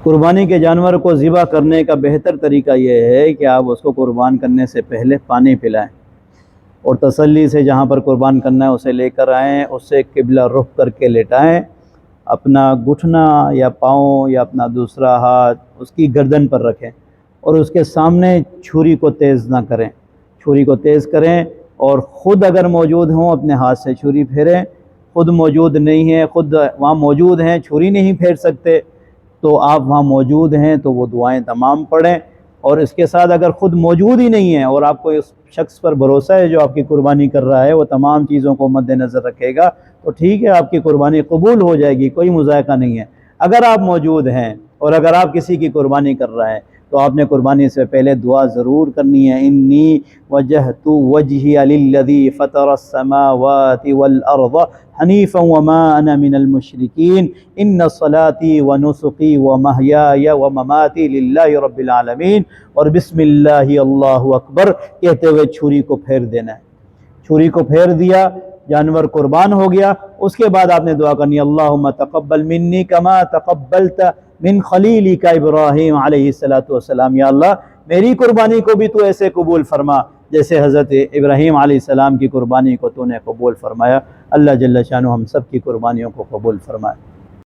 قربانی کے جانور کو ذبح کرنے کا بہتر طریقہ یہ ہے کہ آپ اس کو قربان کرنے سے پہلے پانی پلائیں اور تسلی سے جہاں پر قربان کرنا ہے اسے لے کر آئیں، اسے قبلہ رخ کر کے لیٹائیں، اپنا گھٹنا یا پاؤں یا اپنا دوسرا ہاتھ اس کی گردن پر رکھیں اور اس کے سامنے چھری کو تیز نہ کریں، چھری کو تیز کریں اور خود اگر موجود ہوں اپنے ہاتھ سے چھری پھیریں، خود موجود نہیں ہیں، خود وہاں موجود ہیں چھری نہیں پھیر سکتے تو آپ وہاں موجود ہیں تو وہ دعائیں تمام پڑھیں، اور اس کے ساتھ اگر خود موجود ہی نہیں ہیں اور آپ کو اس شخص پر بھروسہ ہے جو آپ کی قربانی کر رہا ہے وہ تمام چیزوں کو مد نظر رکھے گا تو ٹھیک ہے، آپ کی قربانی قبول ہو جائے گی، کوئی مذائقہ نہیں ہے۔ اگر آپ موجود ہیں اور اگر آپ کسی کی قربانی کر رہے ہیں تو آپ نے قربانی سے پہلے دعا ضرور کرنی ہے، انی وجہت وجہی للذی فطر السماوات والارض حنیفا وما انا من المشرکین ان صلاتی ونسقی ومحیای ومماتی للہ رب العالمین، اور بسم اللہ اللہ اکبر کہتے ہوئے چھری کو پھیر دینا ہے۔ چھری کو پھیر دیا، جانور قربان ہو گیا، اس کے بعد آپ نے دعا کرنی اللہم تقبل منی کما تقبلت من خلیلک ابراہیم علیہ السلام، یا اللہ میری قربانی کو بھی تو ایسے قبول فرما جیسے حضرت ابراہیم علیہ السلام کی قربانی کو تو نے قبول فرمایا۔ اللہ جل شانہ ہم سب کی قربانیوں کو قبول فرمائے۔